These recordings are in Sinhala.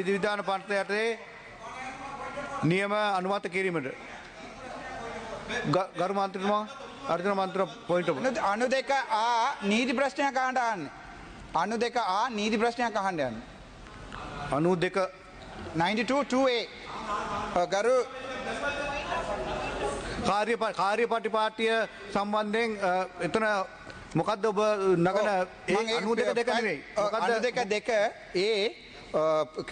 විධිවිධාන පනත යටතේ නියම අනුමත කිරීමට ගරු මන්ත්‍රීතුමා අර්ජුන මන්ත්‍ර පොයින්ට් අනු දෙක ආ නීති ප්‍රශ්නයක් අහන්න යන්නේ. අනු දෙක ආ නීති ප්‍රශ්නයක් අහන්න යන්නේ. 92 92 ගරු කාර්යපටිපාටිය සම්බන්ධයෙන් එතන මොකද්ද ඔබ නගන 92 නෙවෙයි. මොකද්ද 92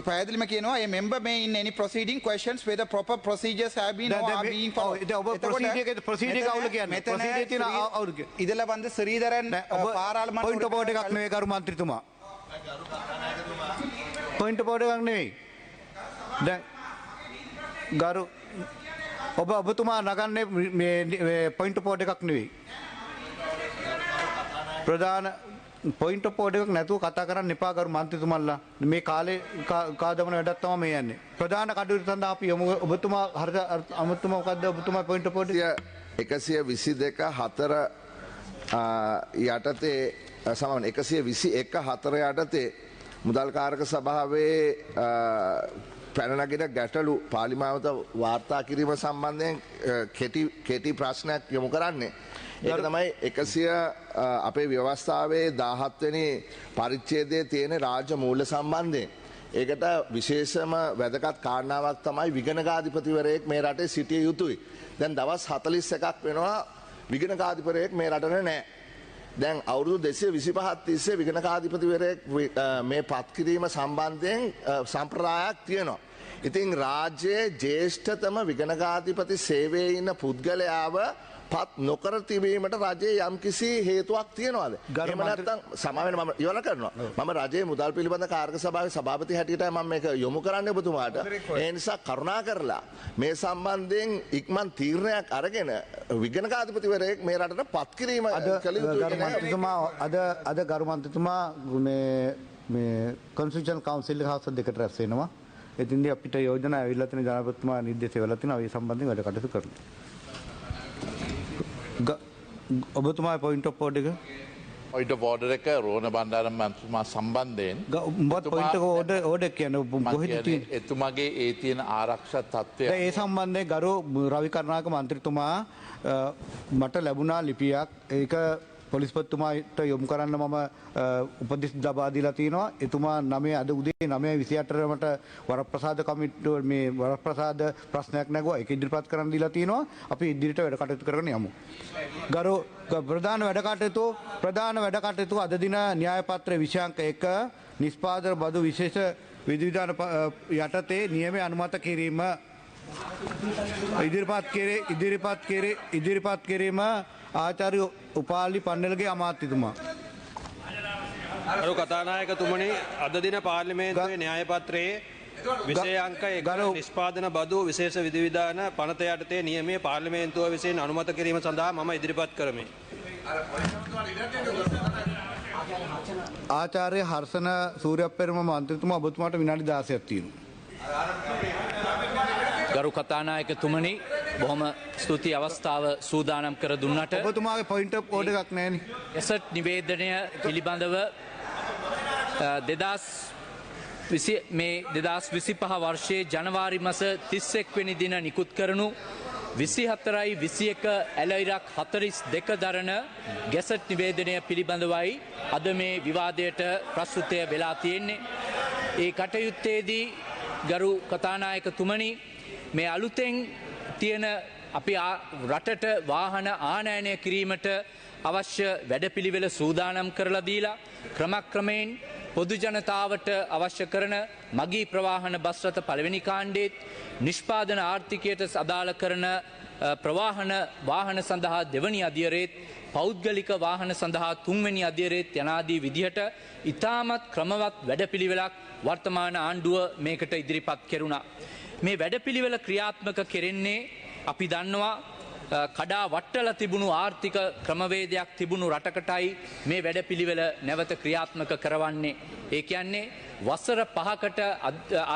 පැහැදිලිම කියනවා a member may in any proceeding questions whether proper procedures have been or are being followed. ඔබ ප්‍රොසීඩියර් අවුල කියන්නේ ප්‍රොසීඩියර් තියෙන අවුල කියන්නේ ඉදල වන්ද ශ්‍රීධරන් පාරාලමන්ත්‍රී පොයින්ට් බෝඩ් එකක් නෙවෙයි ගරු මන්ත්‍රීතුමා. පොයින්ට් බෝඩ් එකක් නෙවෙයි. දැන් ගරු ඔබතුමා නගන්නේ මේ පොයින්ට් බෝඩ් එකක් නෙවෙයි. ප්‍රධාන පොයින්ට් බෝඩ් එකක් නැතුව කතා කරන්න එපා ගරු මන්ත්‍රීතුමල්ලා. මේ කාලේ කාදමන වැඩක් තමයි මේ යන්නේ. ප්‍රධාන කටයුතු සඳහා අපි යමු. ඔබතුමා හරිද අමුතුම මොකද්ද ඔබතුමා පොයින්ට් බෝඩ් 122 යටතේ සමාන 121 යටතේ මුදල්කාරක සභාවේ පැන නගින ගැටලු පාර්ලිමාවත වාර්තා කිරීම සම්බන්ධයෙන් කෙටි ප්‍රශ්නයක් යොමු කරන්නේ. ඒක තමයි 100 අපේ ව්‍යවස්ථාවේ 17 වෙනි පරිච්ඡේදයේ තියෙන රාජ්‍ය මූල්‍ය සම්බන්ධයෙන්. ඒකට විශේෂම වැදගත් කාරණාවක් තමයි විගණකාධිපතිවරයෙක් මේ රටේ සිටිය යුතුයි. දැන් දවස් 41ක් වෙනවා විගණකාධිපතිවරයෙක් මේ රටේ නැහැ. දැන් අවුරුදු 225ක් තිස්සේ විගණකාධිපතිවරයෙක් මේ පත් කිරීම සම්බන්ධයෙන් සම්ප්‍රදායක් තියෙනවා. ඉතින් රාජ්‍යයේ ජ්‍යෙෂ්ඨතම විගණකාධිපති සේවයේ ඉන්න පුද්ගලයාව පත් නොකර තිබීමට රජයේ යම්කිසි හේතුවක් තියනවාද? එහෙම නැත්නම් සමාවෙන්න මම ඉවර කරනවා. මම රජයේ මුදල් පිළිබඳ කාර්ක සභාවේ සභාපති හැටියටයි මම මේක යොමු කරන්නේ ඔබතුමාට. ඒ නිසා කරුණා කරලා මේ සම්බන්ධයෙන් ඉක්මන් තීරණයක් අරගෙන විගණකාධිපතිවරයෙක් මේ රටට පත් කිරීම කළ යුතුයි. අද ගරු මන්ත්‍රීතුමා මේ කොන්ස්ටිටියුෂන් කවුන්සිල් හවුස් දෙකට රැස් වෙනවා. එතින්දී අපිට යෝජනා ඇවිල්ලා තියෙන ජනාධිපතිතුමා නිර්දේශ වෙලා තියෙනවා. ඒ සම්බන්ධයෙන් වැඩ කටයුතු කරනවා. ඔබතුමා පොයින්ට් ඔෆ් බෝඩ් එක පොයින්ට් ඔෆ් ඕඩර් එක රෝණ බණ්ඩාරම් මන්ත්‍රීතුමා සම්බන්ධයෙන් උඹත් පොයින්ට් ඔෆ් ඕඩර් කියන්නේ කොහෙද තියෙන්නේ එතුමාගේ ඒ තියෙන ආරක්ෂා තත්ත්වය ඒ සම්බන්ධයෙන් ගරු රවි කරුණාක මන්ත්‍රීතුමා මට ලැබුණා ලිපියක් ඒක පොලිස්පතිතුමාට යොමු කරන්න මම උපදෙස් ලබා දීලා තියෙනවා. එතුමා 9 අද උදේ 9:28 මට වරප්‍රසාද කමිටුව මේ වරප්‍රසාද ප්‍රශ්නයක් නැගුවා. ඒක ඉදිරිපත් කරන්න දීලා තියෙනවා. අපි ඉදිරියට වැඩ කටයුතු කරගෙන යමු. ගරු ප්‍රධාන වැඩ කටයුතු අද දින න්‍යාය පත්‍රයේ විෂයාංක 1 නිෂ්පාදන බදු විශේෂ විධිවිධාන යටතේ නියමයේ අනුමත කිරීම ඉදිරිපත් කිරීම ආචාර්ය උපාලි පන්නලගේ අමාත්‍යතුමා. ගරු කතානායකතුමනි අද දින පාර්ලිමේන්තුවේ න්‍යාය පත්‍රයේ විෂයාංක 1 නිෂ්පාදන බදු විශේෂ විධිවිධාන පනත යටතේ නියමයේ පාර්ලිමේන්තුව විසින් අනුමත කිරීම සඳහා මම ඉදිරිපත් කරමි. ආචාර්ය හර්ෂණ සූර්යප්පෙරම මන්ත්‍රීතුමා ඔබතුමාට විනාඩි 16ක් තියෙනවා. ගරු කතානායකතුමනි බොහොම ස්තුතියි අවස්ථාව සූදානම් කර දුන්නට. ඔබතුමාගේ පොයින්ට් ඔෆ් ඕඩර් එකක් නැහැනේ. එසට් නිවේදනය පිළිබඳව 2025 වර්ෂයේ ජනවාරි මාස 31 වෙනි දින නිකුත් කරනු 24/21 ඇලයිරක් 42 දරන ගැසට් නිවේදනය පිළිබඳවයි අද මේ විවාදයට ප්‍රස්තුතය වෙලා තියෙන්නේ. ඒ කටයුත්තේදී ගරු කතානායකතුමනි මේ අලුතෙන් තියෙන අපි රටට වාහන ආනයනය කිරීමට අවශ්‍ය වැඩපිළිවෙල සූදානම් කරලා දීලා ක්‍රමක්‍රමයෙන් පොදු ජනතාවට අවශ්‍ය කරන මගී ප්‍රවාහන බස් රථ පළවෙනි කාණ්ඩයේත් නිෂ්පාදන ආර්ථිකයට අදාළ කරන වාහන සඳහා දෙවනි අධියරේත් පෞද්ගලික වාහන සඳහා තුන්වෙනි අධියරේත් යනාදී විදිහට ඉතාමත් ක්‍රමවත් වැඩපිළිවෙලක් වර්තමාන ආණ්ඩුව මේකට ඉදිරිපත් කෙරුණා. මේ වැඩපිළිවෙල ක්‍රියාත්මක කෙරෙන්නේ අපි දන්නවා කඩා වට්ටල තිබුණු ආර්ථික ක්‍රමවේදයක් තිබුණු රටකටයි මේ වැඩපිළිවෙල නැවත ක්‍රියාත්මක කරවන්නේ. ඒ කියන්නේ වසර 5කට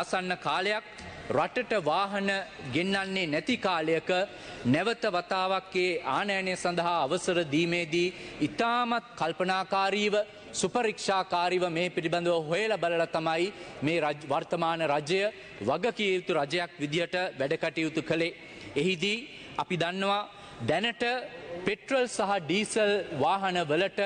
ආසන්න කාලයක් රටට වාහන ගෙන්නන්නේ නැති කාලයක නැවත වතාවක් ඒ ආනයනය සඳහා අවසර දීමේදී ඉතාමත් කල්පනාකාරීව සුපරික්ෂාකාරීව මේ පිළිබඳව හොයලා බලලා තමයි මේ වර්තමාන රජය වගකිය යුතු රජයක් විදිහට වැඩ කටයුතු කළේ. එහිදී අපි දන්නවා දැනට පෙට්‍රල් සහ ඩීසල් වාහන වලට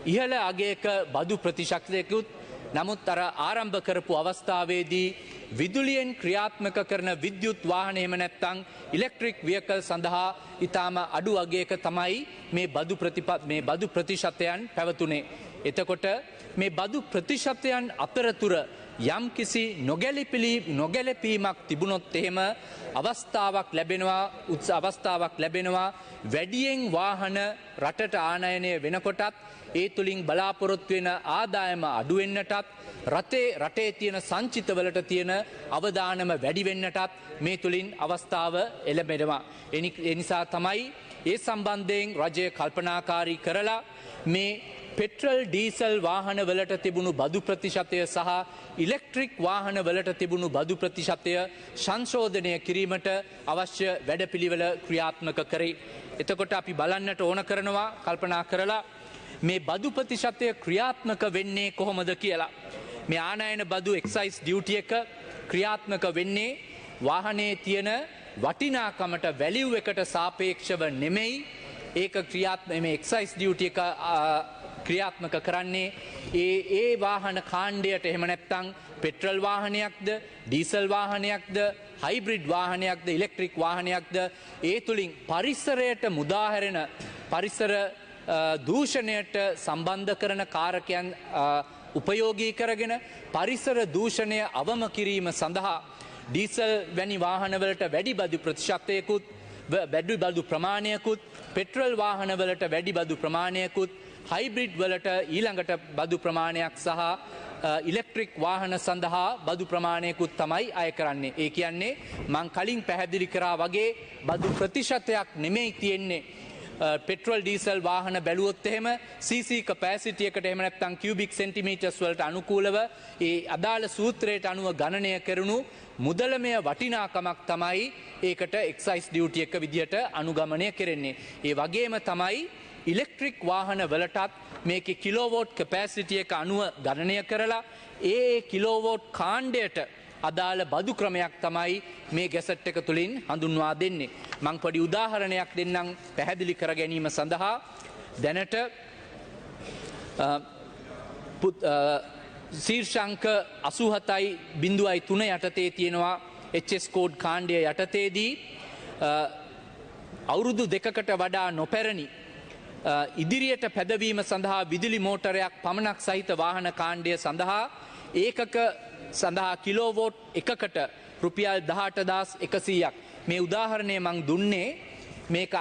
ඉහළ අගයක බදු ප්‍රතිශතයකුත් නමුත් අර ආරම්භ කරපු අවස්ථාවේදී විදුලියෙන් ක්‍රියාත්මක කරන විද්‍යුත් වාහන එහෙම නැත්නම් ඉලෙක්ට්‍රික් වියකල් සඳහා ඊටාම අඩු අගයක තමයි මේ බදු ප්‍රතිශතයන් පැවතුනේ. එතකොට මේ බදු ප්‍රතිශතයන් අතරතුර යම් කිසි නොගැලපීමක් තිබුණොත් එහෙම අවස්ථාවක් ලැබෙනවා වැඩියෙන් වාහන රටට ආනයනය වෙනකොටත් ඒ තුළින් බලාපොරොත්තු වෙන ආදායම අඩු වෙන්නටත් රටේ තියෙන සංචිතවලට තියෙන අවදානම වැඩි වෙන්නටත් මේ තුළින් අවස්ථාව එළඹෙනවා. ඒ නිසා තමයි ඒ සම්බන්ධයෙන් රජය කල්පනාකාරී කරලා මේ පෙට්‍රල් ඩීසල් වාහන වලට තිබුණු බදු ප්‍රතිශතය සහ ඉලෙක්ට්‍රික් වාහන වලට තිබුණු බදු ප්‍රතිශතය සංශෝධනය කිරීමට අවශ්‍ය වැඩපිළිවෙල ක්‍රියාත්මක කරේ. එතකොට අපි බලන්නට ඕන කරනවා කල්පනා කරලා මේ බදු ප්‍රතිශතය ක්‍රියාත්මක වෙන්නේ කොහොමද කියලා. මේ ආනයන බදු එක්සයිස් ඩියුටි එක ක්‍රියාත්මක වෙන්නේ වාහනේ තියෙන වටිනාකමට වැලියු එකට සාපේක්ෂව නෙමෙයි. ඒක මේ එක්සයිස් ඩියුටි එක ක්‍රියාත්මක කරන්නේ ඒ වාහන කාණ්ඩයට එහෙම නැත්නම් පෙට්‍රල් වාහනයක්ද ඩීසල් වාහනයක්ද හයිබ්‍රිඩ් වාහනයක්ද ඉලෙක්ට්‍රික් වාහනයක්ද ඒ තුලින් පරිසරයට මුදාහැරෙන පරිසර දූෂණයට සම්බන්ධ කරන කාරකයන් උපයෝගී කරගෙන පරිසර දූෂණය අවම කිරීම සඳහා ඩීසල් වැනි වාහනවලට වැඩි බදු ප්‍රතිශතයකුත් වැඩි බදු ප්‍රමාණයකුත් පෙට්‍රල් වාහනවලට වැඩි බදු ප්‍රමාණයකුත් හයිබ්‍රිඩ් වලට ඊළඟට බදු ප්‍රමාණයක් සහ ඉලෙක්ට්‍රික් වාහන සඳහා බදු ප්‍රමාණයකුත් තමයි අය කරන්නේ. ඒ කියන්නේ මං කලින් පැහැදිලි කරා වගේ බදු ප්‍රතිශතයක් නෙමෙයි තියෙන්නේ. පෙට්‍රල් ඩීසල් වාහන බැලුවොත් එහෙම CC කැපැසිටි එකට එහෙම නැත්නම් කියුබික් සෙන්ටිමීටර්ස් වලට අනුකූලව ඒ අදාළ සූත්‍රයට අනුව ගණනය කරනු මුදලමය වටිනාකමක් තමයි ඒකට එක්සයිස් ඩියුටි එක විදියට අනුගමනය කෙරෙන්නේ. ඒ වගේම තමයි ඉලෙක්ට්‍රික් වාහන වලටත් මේකේ කිලෝවෝට් කැපැසිටි එක අනුව ගණනය කරලා ඒ කිලෝවෝට් කාණ්ඩයට අදාළ බදු ක්‍රමයක් තමයි මේ ගැසට් එක තුලින් හඳුන්වා දෙන්නේ. මං පොඩි උදාහරණයක් දෙන්නම් පැහැදිලි කර ගැනීම සඳහා. දැනට ශීර්ෂාංක 87.3 යටතේ තියෙනවා HS කෝඩ් කාණ්ඩය යටතේදී අවුරුදු දෙකකට වඩා නොපැරණි ඉදිරියට පැදවීම සඳහා විදුලි මෝටරයක් පමණක් සහිත වාහන කාණ්ඩය සඳහා ඒකක සඳහා කිලෝවෝට් එකකට රුපියල් 18,100ක්. මේ උදාහරණය මං දුන්නේ මේක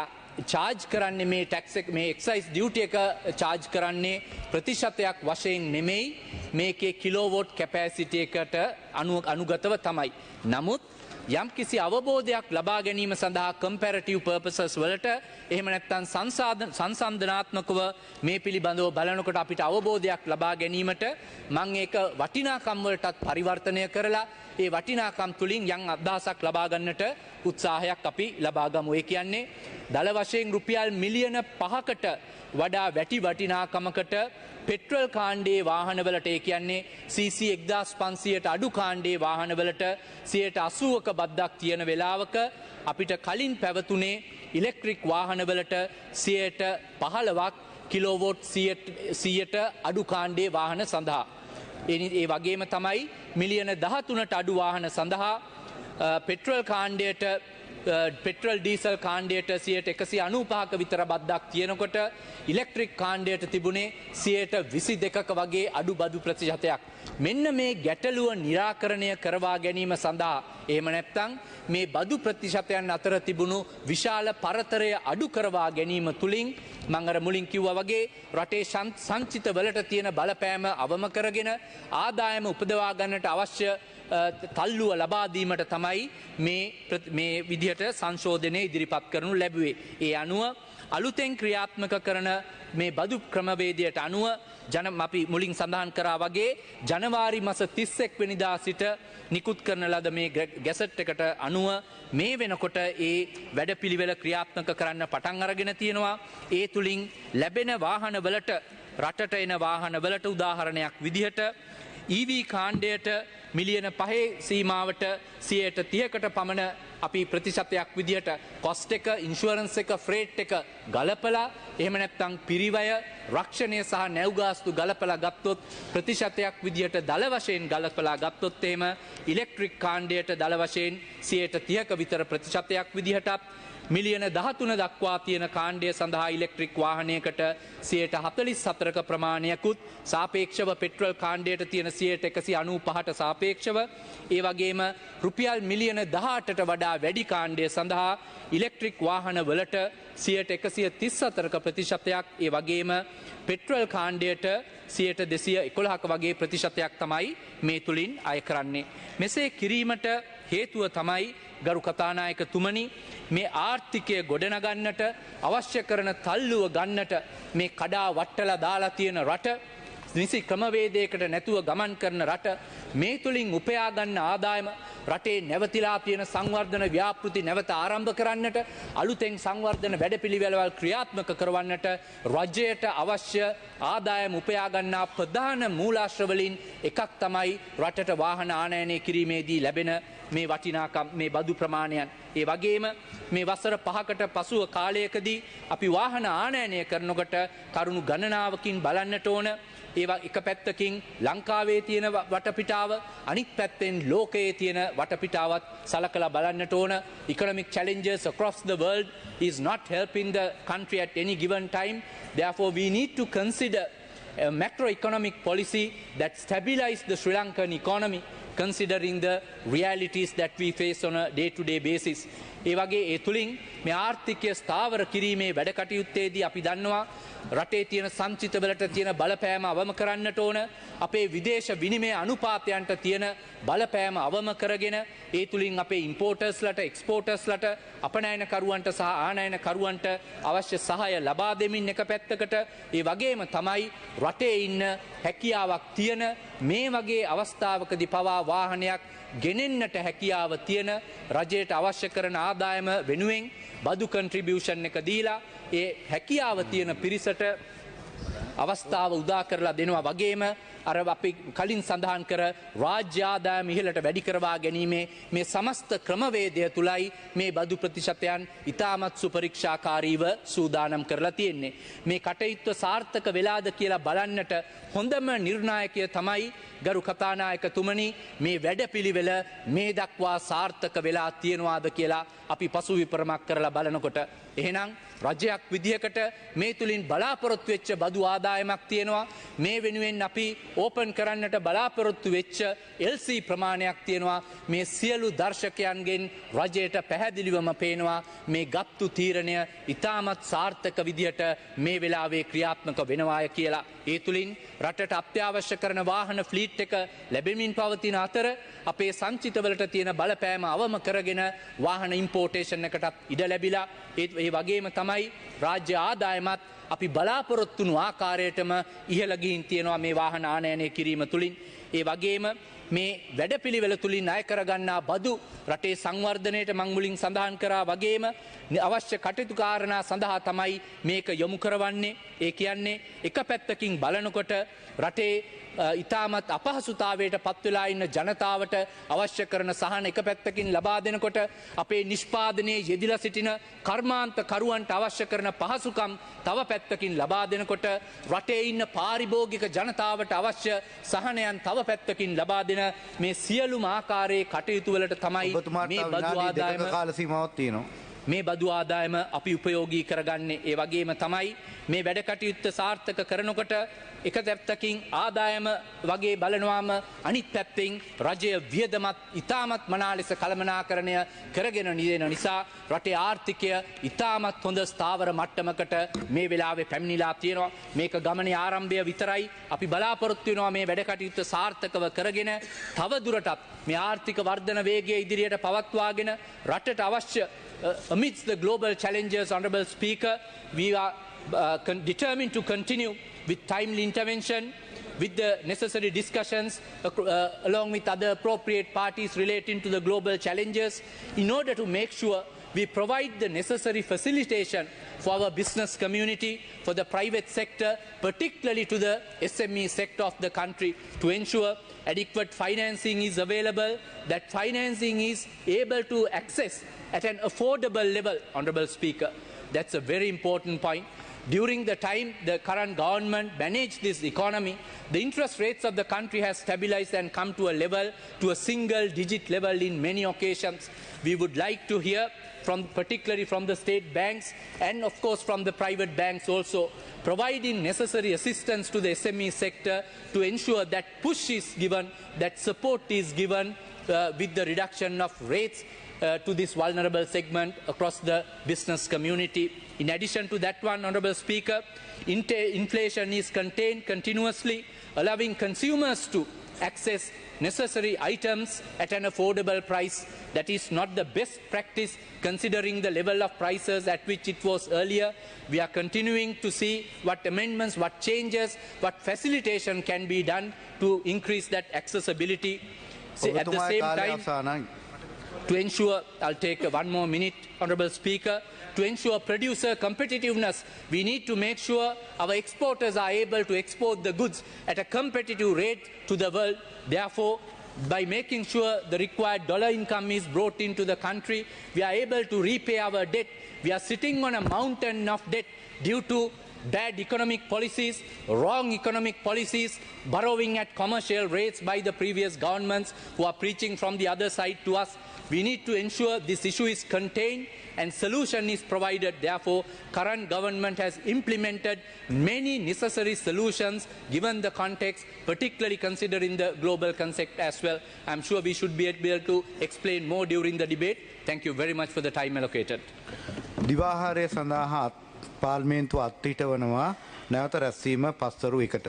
චාර්ජ් කරන්නේ මේ ටැක්ස් එක මේ එක්සයිස් ඩියුටි එක චාර්ජ් කරන්නේ ප්‍රතිශතයක් වශයෙන් නෙමෙයි මේකේ කිලෝවෝට් කැපැසිටි එකට අනුගතව තමයි. නමුත් යම් කිසි අවබෝධයක් ලබා ගැනීම සඳහා කම්පැරටිව් පර්පසස් වලට එහෙම නැත්නම් සංසන්දනාත්මකව මේ පිළිබඳව බලනකොට අපිට අවබෝධයක් ලබා ගැනීමට මම ඒක වටිනාකම් වලටත් පරිවර්තනය කරලා ඒ වටිනාකම් තුලින් යම් අදහසක් ලබා ගන්නට උත්සාහයක් අපි ලබා ගමු. ඒ කියන්නේ දල වශයෙන් රුපියල් මිලියන 5කට වඩා වැටි වටිනාකමකට පෙට්‍රල් කාණ්ඩේ වාහනවලට ඒ කියන්නේ CC 1500ට අඩු කාණ්ඩේ වාහනවලට 80%ක බද්දක් තියෙන වෙලාවක අපිට කලින් පැවතුනේ ඉලෙක්ට්‍රික් වාහනවලට 15%ක් කිලෝවෝට් 100ට අඩු කාණ්ඩේ වාහන සඳහා. ඒ වගේම තමයි මිලියන 13ට අඩු වාහන සඳහා පෙට්‍රල් කාණ්ඩයට පෙට්‍රල් ඩීසල් කාණ්ඩයට 195ක විතර බද්දක් තියෙනකොට ඉලෙක්ට්‍රික් කාණ්ඩයට තිබුණේ 22ක වගේ අඩු බදු ප්‍රතිශතයක්. මෙන්න මේ ගැටලුව निराකරණය කරවා ගැනීම සඳහා එහෙම නැත්නම් මේ බදු ප්‍රතිශතයන් අතර තිබුණු විශාල පරතරය අඩු කරවා ගැනීම තුලින් මම අර මුලින් කිව්වා වගේ රටේ සංචිත වලට තියෙන බලපෑම අවම කරගෙන ආදායම උපදවා ගන්නට අවශ්‍ය තල්ලුව ලබා දීමට තමයි මේ විදිහට සංශෝධනය ඉදිරිපත් කරනු ලැබුවේ. ඒ අනුව අලුතෙන් ක්‍රියාත්මක කරන මේ බදු ක්‍රමවේදයට අනුව අපි මුලින් සඳහන් කරා වගේ ජනවාරි මාස 31 වෙනිදා සිට නිකුත් කරන ලද මේ ගැසට් එකට අනුව මේ වෙනකොට ඒ වැඩපිළිවෙල ක්‍රියාත්මක කරන්න පටන් අරගෙන තියෙනවා. ඒ තුලින් ලැබෙන වාහනවලට රටට එන වාහනවලට උදාහරණයක් විදිහට EV කාණ්ඩයට මිලියන 5 සීමාවට 30%කට පමණ අපි ප්‍රතිශතයක් විදිහට කොස්ට් එක, ඉන්ෂුරන්ස් එක, ෆ්‍රේට් එක ගලපලා එහෙම නැත්නම් පිරිවැය, රක්ෂණය සහ නැව්ගාස්තු ගලපලා ගත්තොත් ප්‍රතිශතයක් විදිහට දල වශයෙන් ගලපලා ගත්තොත් එහෙම ඉලෙක්ට්‍රික් කාණ්ඩයට දල වශයෙන් 30%ක විතර ප්‍රතිශතයක් විදිහටත් මිලියන 13 දක්වා තියෙන කාණ්ඩය සඳහා ඉලෙක්ට්‍රික් වාහනයකට 44%ක ප්‍රමාණයකුත් සාපේක්ෂව පෙට්‍රල් කාණ්ඩයට තියෙන 195ට සාපේක්ෂව ඒ වගේම රුපියල් මිලියන 18ට වඩා වැඩි කාණ්ඩය සඳහා ඉලෙක්ට්‍රික් වාහන වලට 134ක ප්‍රතිශතයක් ඒ වගේම පෙට්‍රල් කාණ්ඩයට 211ක වගේ ප්‍රතිශතයක් තමයි මේ තුලින් අය කරන්නේ. මෙසේ කිරීමට හේතුව තමයි ගරු කතානායකතුමනි මේ ආර්ථිකය ගොඩනගන්නට අවශ්‍ය කරන තල්ලුව ගන්නට මේ කඩා වට්ටලා දාලා තියෙන රට නිසි ක්‍රමවේදයකට නැතුව ගමන් කරන රට මේ තුලින් උපයා ගන්න ආදායම රටේ නැවතිලා තියෙන සංවර්ධන ව්‍යාපෘති නැවත ආරම්භ කරන්නට අලුතෙන් සංවර්ධන වැඩපිළිවෙළවල් ක්‍රියාත්මක කරවන්නට රජයට අවශ්‍ය ආදායම උපයා ගන්නා ප්‍රධාන මූලාශ්‍ර වලින් එකක් තමයි රටට වාහන ආනයනය කිරීමේදී ලැබෙන මේ වටිනාකම් මේ බදු ප්‍රමාණයන්. ඒ වගේම මේ වසර 5කට පසුව කාලයකදී අපි වාහන ආනයනය කරනකොට කරුණු ගණනාවකින් බලන්නට ඕන. ඒවා එක පැත්තකින් ලංකාවේ තියෙන වටපිටාව අනිත් පැත්තෙන් ලෝකයේ තියෙන වටපිටාවත් සලකලා බලන්නට ඕන. Economic challenges across the world is not helping the country at any given time. Therefore we need to consider a macroeconomic policy that stabilizes the Sri Lankan economy considering the realities that we face on a day-to-day basis. ඒ වගේ ඒ තුලින් මේ ආර්ථිකය ස්ථාවර කිරීමේ වැඩ කටයුත්තේදී අපි දන්නවා රටේ තියෙන සංචිතවලට තියෙන බලපෑම අවම කරන්නට ඕන. අපේ විදේශ විනිමය අනුපාතයන්ට තියෙන බලපෑම අවම කරගෙන ඒ තුලින් අපේ ඉම්පෝටර්ස්ලට එක්ස්පෝටර්ස්ලට අපනයනකරුවන්ට සහ ආනයනකරුවන්ට අවශ්‍ය සහාය ලබා දෙමින් එක පැත්තකට ඒ වගේම තමයි රටේ ඉන්න හැකියාවක් තියෙන මේ වගේ අවස්ථාවකදී පවා වාහනයක් ගෙනෙන්නට හැකියාව තියෙන රජයට අවශ්‍ය කරන ආදායම වෙනුවෙන් බදු කන්ට්‍රිබියුෂන් එක දීලා ඒ හැකියාව තියෙන පිරිසට අවස්ථාව උදා කරලා දෙනවා වගේම අර අපි කලින් සඳහන් කර රාජ්‍ය ආදායම ඉහළට වැඩි කරවා ගැනීමේ මේ සමස්ත ක්‍රමවේදය තුලයි මේ බදු ප්‍රතිශතයන් ඉතාමත් සුපරීක්ෂාකාරීව සූදානම් කරලා තියෙන්නේ. මේ කටයුත්ත සාර්ථක වෙලාද කියලා බලන්නට හොඳම නිර්ණායකය තමයි ගරු කතානායකතුමනි මේ වැඩපිළිවෙල මේ දක්වා සාර්ථක වෙලා තියෙනවාද කියලා අපි පසු විපරමක් කරලා බලනකොට එහෙනම් රජයක් විදිහකට මේ තුලින් බලාපොරොත්තු වෙච්ච බදු ආදායමක් තියෙනවා. මේ වෙනුවෙන් අපි ඕපන් කරන්නට බලාපොරොත්තු වෙච්ච LC ප්‍රමාණයක් තියෙනවා. මේ සියලු දර්ශකයන්ගෙන් රජයට පැහැදිලිවම පේනවා මේ ගත්තු තීරණය ඉතාමත් සාර්ථක විදිහට මේ වෙලාවේ ක්‍රියාත්මක වෙනවාය කියලා. ඒ තුලින් රටට අත්‍යවශ්‍ය කරන වාහන ෆ්ලීට් එක ලැබෙමින් පවතින අතර අපේ සංචිතවලට තියෙන බලපෑම අවම කරගෙන වාහන ඉම්පෝටේෂන් එකටත් ඉඩ ලැබිලා ඒ වගේම තමයි රාජ්‍ය ආදායමත් අපි බලාපොරොත්තු වුණු ආකාරයටම ඉහළ ගිහින් තියෙනවා මේ වාහන ආනයනය කිරීම තුලින්. ඒ වගේම මේ වැඩපිළිවෙල තුලින් ණය කරගන්නා බදු රටේ සංවර්ධනයට මං මුලින් සඳහන් කරා වගේම අවශ්‍ය කටයුතු කාරණා සඳහා තමයි මේක යොමු කරවන්නේ. ඒ කියන්නේ එක පැත්තකින් බලනකොට රටේ ඉතාමත් අපහසුතාවයට පත්වෙලා ඉන්න ජනතාවට අවශ්‍ය කරන සහන එක පැත්තකින් ලබා දෙනකොට අපේ නිෂ්පාදනයේ යෙදිලා සිටින කර්මාන්ත කරුවන්ට අවශ්‍ය කරන පහසුකම් තව පැත්තකින් ලබා දෙනකොට රටේ ඉන්න පාරිභෝගික ජනතාවට අවශ්‍ය සහනයන් තව පැත්තකින් ලබා දෙන මේ සියලුම ආකාරයේ කටයුතු වලට තමයි මේ බදු ආදායම කාල සීමාවක් තියෙනවා. මේ බදු ආදායම අපි උපයෝගී කරගන්නේ. ඒ වගේම තමයි මේ වැඩ කටයුත්ත සාර්ථක කරනකොට එක පැත්තකින් ආදායම වගේ බලනවාම අනිත් පැත්තෙන් රජය වියදමත් ඉතාමත් මනා ලෙස කළමනාකරණය කරගෙන නිදෙන නිසා රටේ ආර්ථිකය ඉතාමත් හොඳ ස්ථාවර මට්ටමකට මේ වෙලාවේ පැමිණිලා තියෙනවා. මේක ගමනේ ආරම්භය විතරයි. අපි බලාපොරොත්තු වෙනවා මේ වැඩ කටයුත්ත සාර්ථකව කරගෙන තව දුරටත් මේ ආර්ථික වර්ධන වේගය ඉදිරියට පවත්වාගෙන රටට අවශ්‍ය amidst the global challenges, Honourable Speaker, we are determined to continue with timely intervention, with the necessary discussions along with other appropriate parties relating to the global challenges in order to make sure we provide the necessary facilitation for our business community, for the private sector, particularly to the SME sector of the country, to ensure adequate financing is available, that financing is able to access at an affordable level, Honourable Speaker. That's a very important point. During the time the current government managed this economy, the interest rates of the country has stabilized and come to a level, to a single digit level in many occasions. We would like to hear particularly from the state banks and of course from the private banks also, providing necessary assistance to the SME sector to ensure that push is given, that support is given with the reduction of rates to this vulnerable segment across the business community. In addition to that one, Honourable Speaker, inflation is contained continuously, allowing consumers to access necessary items at an affordable price. That is not the best practice considering the level of prices at which it was earlier. We are continuing to see what amendments, what changes, what facilitation can be done to increase that accessibility. At the same time, to ensure, I'll take one more minute, Honourable Speaker, to ensure producer competitiveness, we need to make sure our exporters are able to export the goods at a competitive rate to the world. Therefore, by making sure the required dollar income is brought into the country, we are able to repay our debt. We are sitting on a mountain of debt due to bad economic policies, wrong economic policies, borrowing at commercial rates by the previous governments who are preaching from the other side to us. We need to ensure this issue is contained and solution is provided. Therefore, current government has implemented many necessary solutions given the context, particularly considering the global context as well. I'm sure we should be able to explain more during the debate. Thank you very much for the time allocated. දිවාහාරය සඳහා පාර්ලිමේන්තුව අත්හිටවනවා නැවත රැස්වීම පස්වරු 1ට.